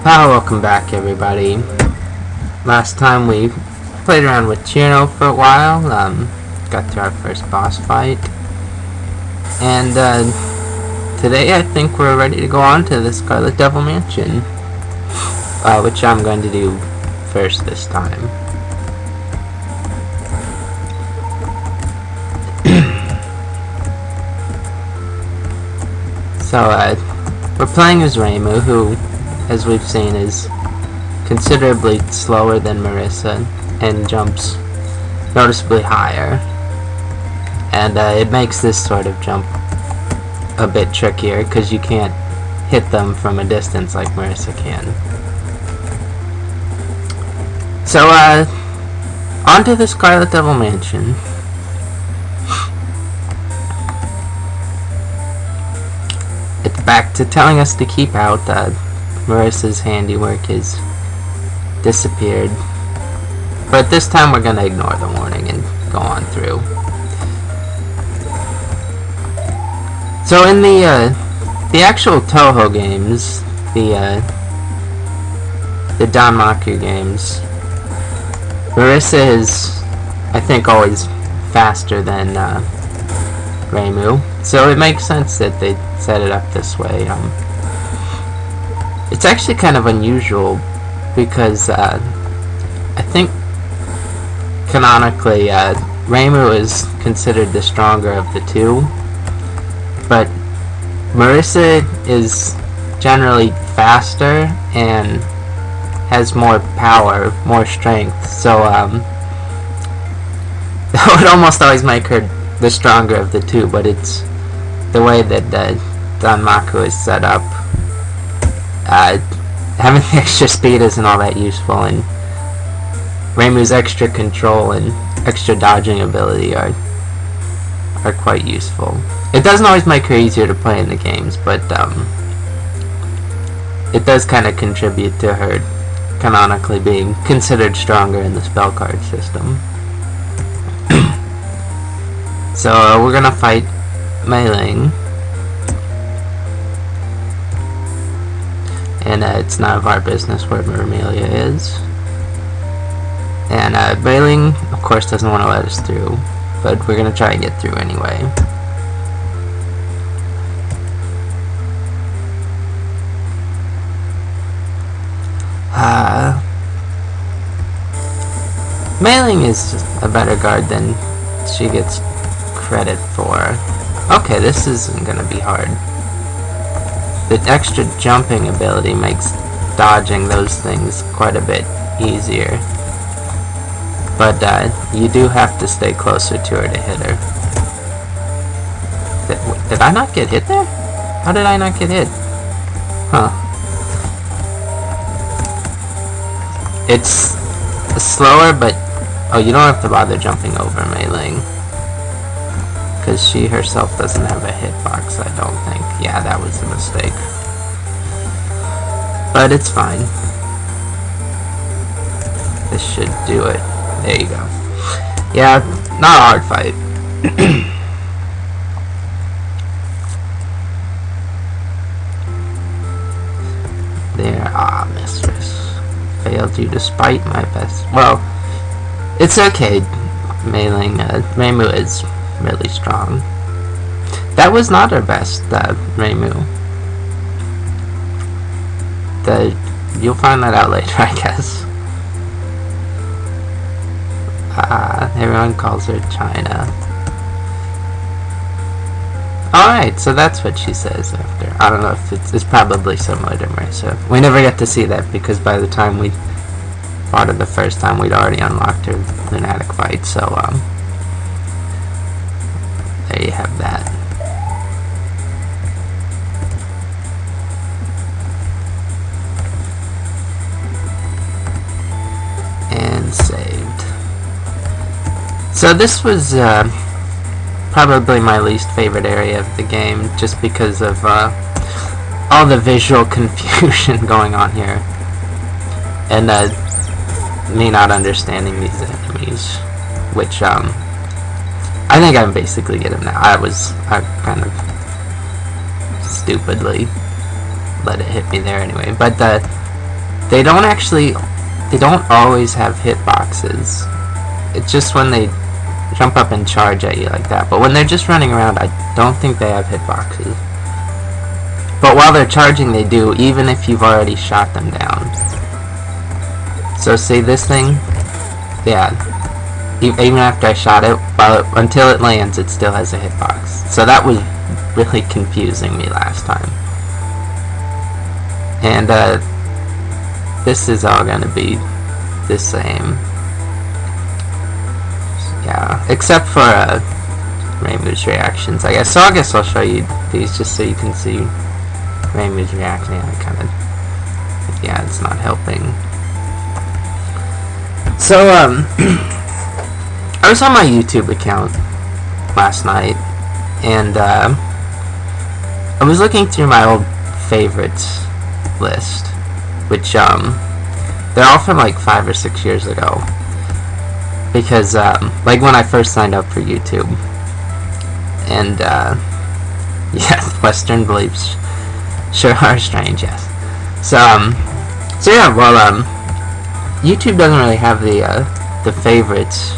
Welcome back, everybody. Last time we played around with Chino for a while, got to our first boss fight, and today I think we're ready to go on to the Scarlet Devil Mansion, which I'm going to do first this time. So, we're playing as Reimu, who, as we've seen, is considerably slower than Marissa and jumps noticeably higher. And it makes this sort of jump a bit trickier because you can't hit them from a distance like Marissa can. So, on to the Scarlet Devil Mansion. It's back to telling us to keep out. Marissa's handiwork has disappeared. But this time we're gonna ignore the warning and go on through. So in the actual Touhou games, the Danmaku games, Marissa is, I think, always faster than Reimu. So it makes sense that they set it up this way. It's actually kind of unusual because I think canonically Reimu is considered the stronger of the two, but Marissa is generally faster and has more power, more strength, so that would almost always make her the stronger of the two, but it's the way that Danmaku is set up. Having the extra speed isn't all that useful, and Reimu's extra control and extra dodging ability are quite useful. It doesn't always make her easier to play in the games, but it does kind of contribute to her canonically being considered stronger in the spell card system. So we're gonna fight Mei Ling. And it's none of our business where Mermelia is. And Mei Ling, of course, doesn't want to let us through, but we're gonna try and get through anyway. Mei Ling is a better guard than she gets credit for. Okay, this isn't gonna be hard. The extra jumping ability makes dodging those things quite a bit easier. But you do have to stay closer to her to hit her. Did I not get hit there? How did I not get hit? Huh. It's slower, but oh, you don't have to bother jumping over Mei Ling, because she herself doesn't have a hitbox, I don't think. Yeah, that was a mistake. But it's fine. This should do it. There you go. Yeah, not a hard fight. There, mistress. Failed you despite my best. Well, it's okay, Mei Ling. Reimu is really strong. That was not her best, Reimu. You'll find that out later, I guess. Everyone calls her China. Alright, so that's what she says after. I don't know if it's probably similar to Marissa. We never get to see that because by the time we fought her the first time, we'd already unlocked her lunatic fight, so, there you have that. And saved. So this was probably my least favorite area of the game, just because of all the visual confusion going on here, and me not understanding these enemies, which I think I basically get them now. I kind of stupidly let it hit me there anyway. But they don't always have hitboxes. It's just when they jump up and charge at you like that. But when they're just running around, I don't think they have hitboxes. But while they're charging, they do, even if you've already shot them down. So see this thing? Yeah. Even after I shot it, until it lands, it still has a hitbox. So that was really confusing me last time. And this is all gonna be the same. Yeah, except for Reimu's reactions, I guess. So I guess I'll show you these just so you can see Reimu's reaction. Yeah, it's not helping. So I was on my YouTube account last night, and I was looking through my old favorites list, which they're all from like 5 or 6 years ago, because like when I first signed up for YouTube. And yeah, Western beliefs sure are strange. Yes. So yeah, well, YouTube doesn't really have the favorites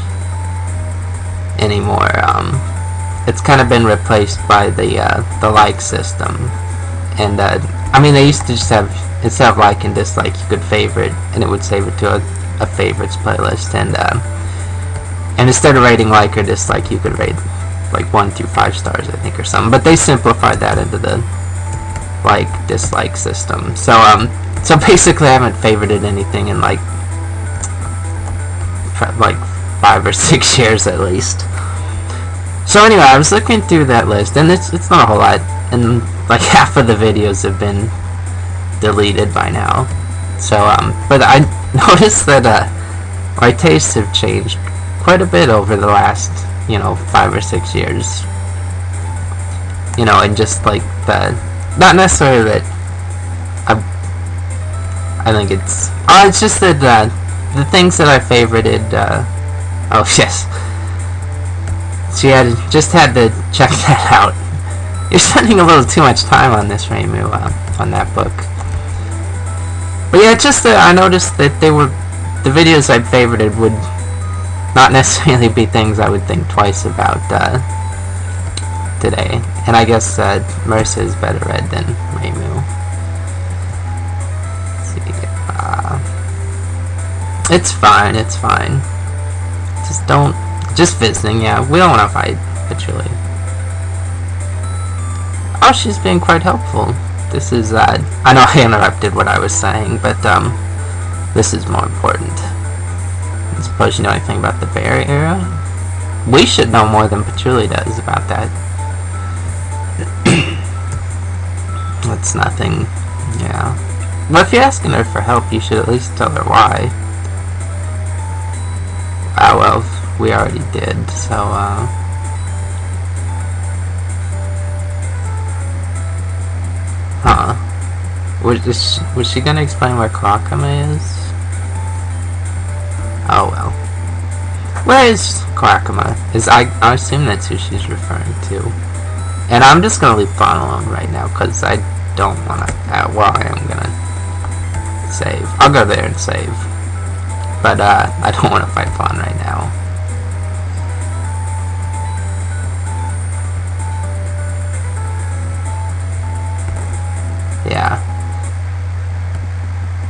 anymore. It's kind of been replaced by the like system. And I mean, they used to just have, instead of like and dislike, you could favorite, and it would save it to a favorites playlist. And instead of rating like or dislike, you could rate like 1 through 5 stars, I think, or something. But they simplified that into the like dislike system. So so basically, I haven't favorited anything in like 5 or 6 years at least. So anyway, I was looking through that list, and it's not a whole lot, and like half of the videos have been deleted by now. So but I noticed that my tastes have changed quite a bit over the last, 5 or 6 years. And just like not necessarily that I think it's just that the things that I favorited. Oh yes, so you just had to check that out. You're spending a little too much time on this, Reimu, on that book. But yeah, just I noticed that the videos I favorited would not necessarily be things I would think twice about today. And I guess Mercer is better read than Reimu. Let's see. It's fine, it's fine. Just visiting, yeah. We don't want to fight, literally. Oh, she's being quite helpful. This is, I know I interrupted what I was saying, but, this is more important. I suppose you know anything about the Bear Era? We should know more than Patchouli does about that. That's nothing, yeah. But if you're asking her for help, you should at least tell her why. Ah, well, we already did, so, huh. Was she gonna explain where Kawakami is? Oh well. Where is Kawakami? I assume that's who she's referring to. And I'm just gonna leave Fawn alone right now, because I don't wanna, well, I am gonna save. I'll go there and save. But, I don't wanna fight Fawn right now. Yeah.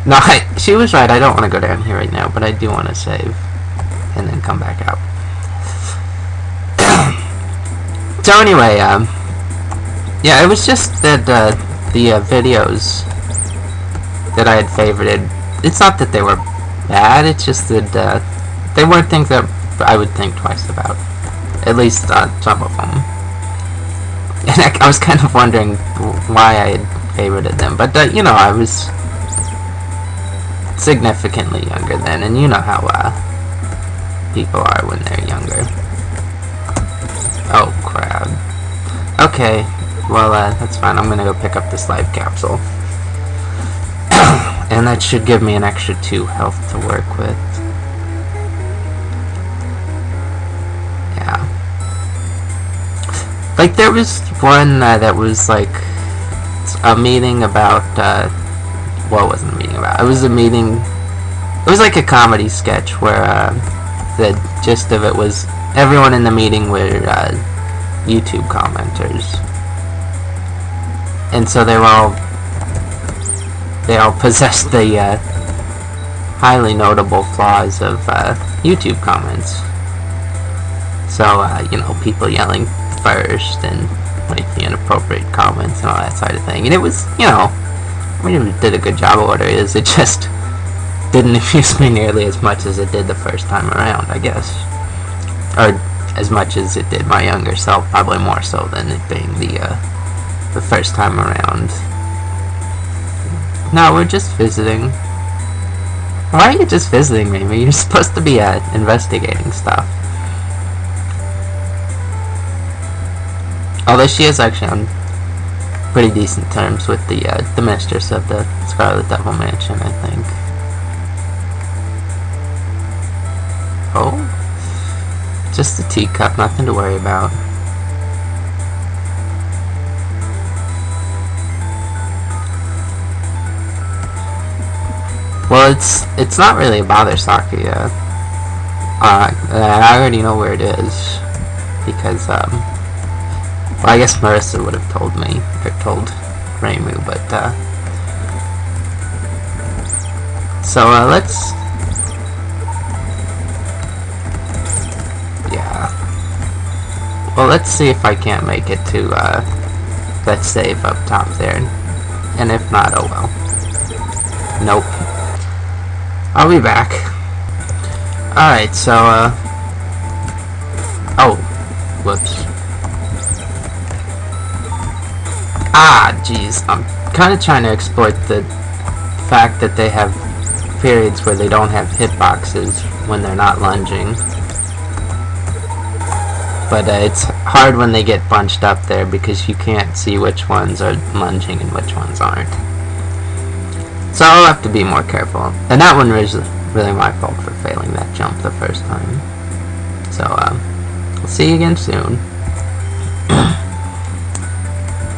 No, she was right. I don't want to go down here right now, but I do want to save and then come back out. So anyway, yeah, it was just that the videos that I had favorited, it's not that they were bad, it's just that they weren't things that I would think twice about. At least some of them. And I was kind of wondering why I had favorited them, but I was significantly younger then, and you know how people are when they're younger. Oh crap. Okay, well that's fine. I'm gonna go pick up this life capsule. And that should give me an extra 2 health to work with. Yeah. Like there was one that was like a meeting about well, it wasn't a meeting about. It was a meeting. It was like a comedy sketch where the gist of it was everyone in the meeting were YouTube commenters, and so they all possessed the highly notable flaws of YouTube comments. So you know, people yelling first and making inappropriate comments and all that sort of thing. And it was, you know, I mean, it did a good job of what it is. It just didn't amuse me nearly as much as it did the first time around, I guess. Or as much as it did my younger self, probably more so than it being the first time around. No, we're just visiting. Why are you just visiting me? You're supposed to be investigating stuff. Although she is actually on pretty decent terms with the mistress of the Scarlet Devil Mansion, I think. Oh, just a teacup, nothing to worry about. Well, it's not really a bother, Sakuya. I already know where it is because well, I guess Marissa would have told me, or told Reimu, but so let's, yeah, well, let's see if I can't make it to that save up top there, and if not, oh well. Nope. I'll be back. Alright, so oh, whoops. Ah, jeez, I'm kind of trying to exploit the fact that they have periods where they don't have hitboxes when they're not lunging. But it's hard when they get bunched up there because you can't see which ones are lunging and which ones aren't. So I'll have to be more careful. And that one was really my fault for failing that jump the first time. So, we'll see you again soon.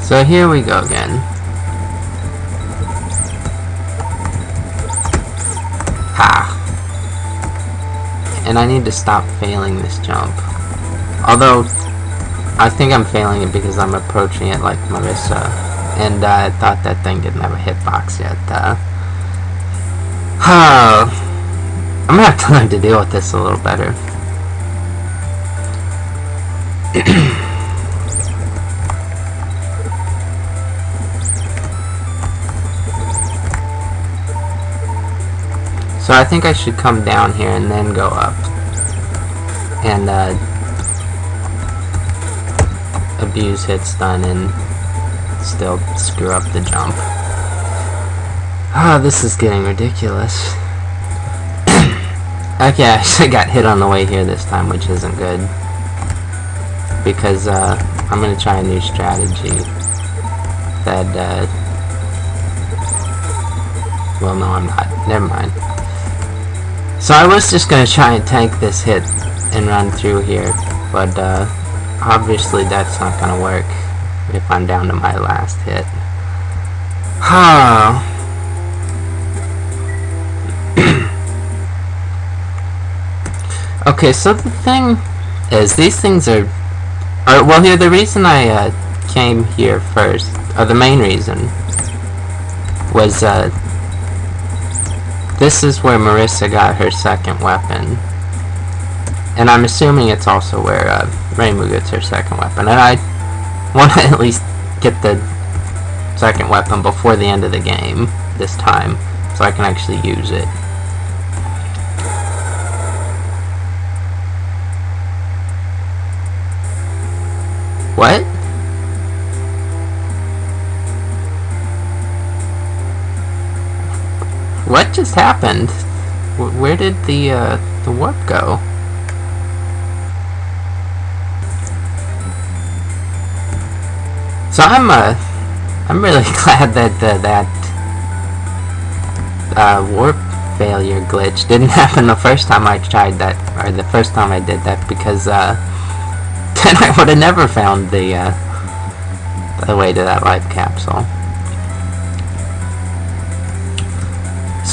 So here we go again. Ha! And I need to stop failing this jump. Although, I think I'm failing it because I'm approaching it like Marissa. And I thought that thing didn't have a hitbox yet. I'm gonna have to learn to deal with this a little better. So I think I should come down here and then go up. And abuse hit stun and still screw up the jump. Ah, this is getting ridiculous. Okay, I actually got hit on the way here this time, which isn't good. Because I'm gonna try a new strategy that well, no, I'm not. Never mind. So I was just gonna try and tank this hit and run through here, but obviously that's not gonna work if I'm down to my last hit. Okay, so the thing is, these things are well, here, the reason I came here first, or the main reason, was this is where Marissa got her second weapon. And I'm assuming it's also where Reimu gets her second weapon. And I want to at least get the second weapon before the end of the game this time, so I can actually use it. What? What just happened? Where did the warp go? So I'm really glad that that warp failure glitch didn't happen the first time I tried that, or the first time I did that, because then I would have never found the way to that life capsule.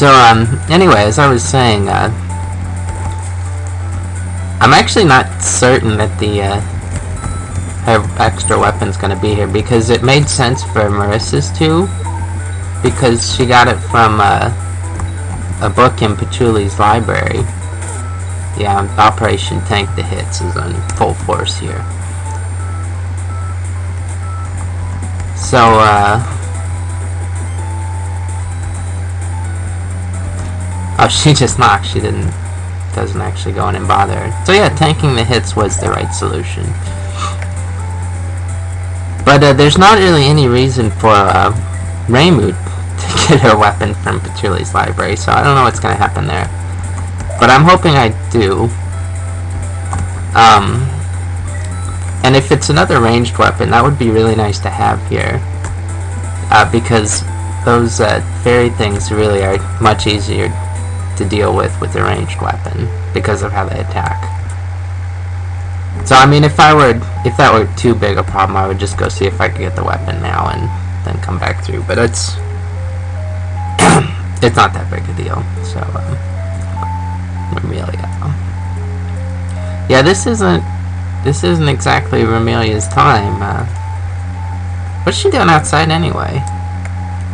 So, anyway, as I was saying, I'm actually not certain that her extra weapon's gonna be here, because it made sense for Marissa's too, because she got it from, a book in Patchouli's library. Yeah, Operation Tank the Hits is on full force here. So, oh, she just knocked. She doesn't actually go in and bother her. So yeah, tanking the hits was the right solution. But there's not really any reason for Reimu to get her weapon from Patchouli's library, so I don't know what's going to happen there. But I'm hoping I do. And if it's another ranged weapon, that would be really nice to have here. Because those fairy things really are much easier to deal with a ranged weapon because of how they attack. So I mean, if that were too big a problem, I would just go see if I could get the weapon now and then come back through. But it's it's not that big a deal. So Remelia. Yeah, this isn't exactly Remelia's time. What's she doing outside anyway?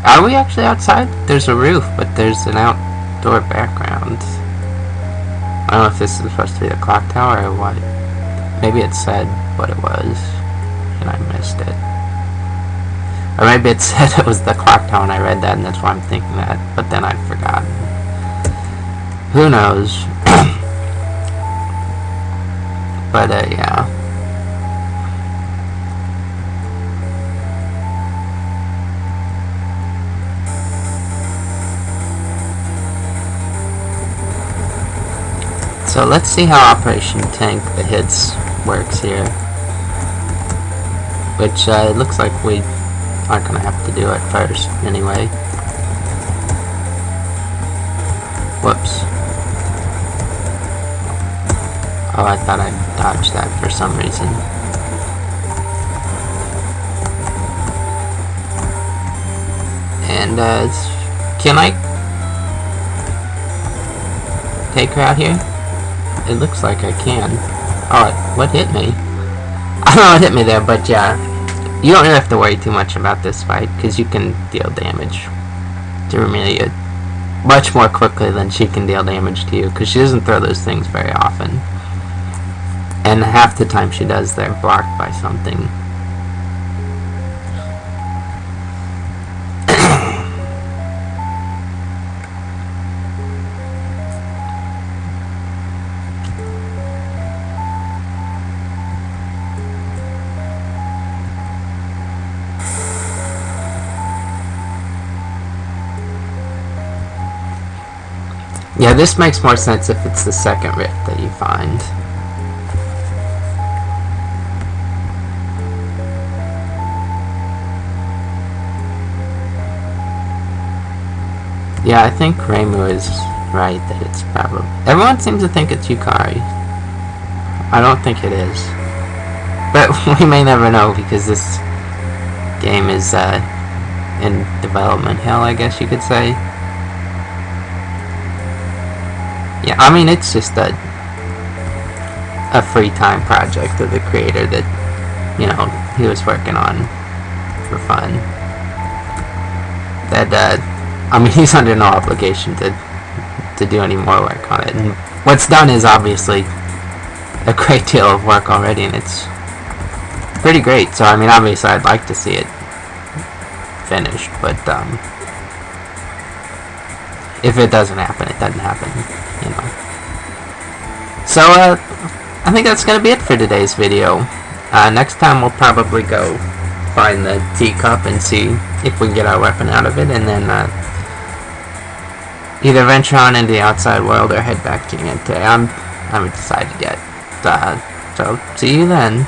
Are we actually outside? There's a roof, but there's an outdoor background. I don't know if this is supposed to be the clock tower or what. Maybe it said what it was, and I missed it. Or maybe it said it was the clock tower and I read that, and that's why I'm thinking that, but then I've forgotten. Who knows? But, yeah. So let's see how Operation Tank the Hits works here. Which, it looks like we aren't going to have to do it first, anyway. Whoops. Oh, I thought I dodged that for some reason. And, can I take her out here? It looks like I can. Oh, what hit me? I don't know what hit me there, but yeah. You don't really have to worry too much about this fight, because you can deal damage to Remelia much more quickly than she can deal damage to you, because she doesn't throw those things very often. And half the time she does, they're blocked by something. Yeah, this makes more sense if it's the second rift that you find. Yeah, I think Reimu is right that it's probably... Everyone seems to think it's Yukari. I don't think it is. But we may never know, because this game is in development hell, I guess you could say. Yeah, I mean, it's just a free time project of the creator that, you know, he was working on for fun. That, I mean, he's under no obligation to do any more work on it. And what's done is obviously a great deal of work already, and it's pretty great. So, I mean, obviously I'd like to see it finished, but, if it doesn't happen, it doesn't happen. You know. So, I think that's going to be it for today's video. Next time we'll probably go find the teacup and see if we can get our weapon out of it, and then either venture on into the outside world or head back to Yente. I haven't decided yet. So, see you then.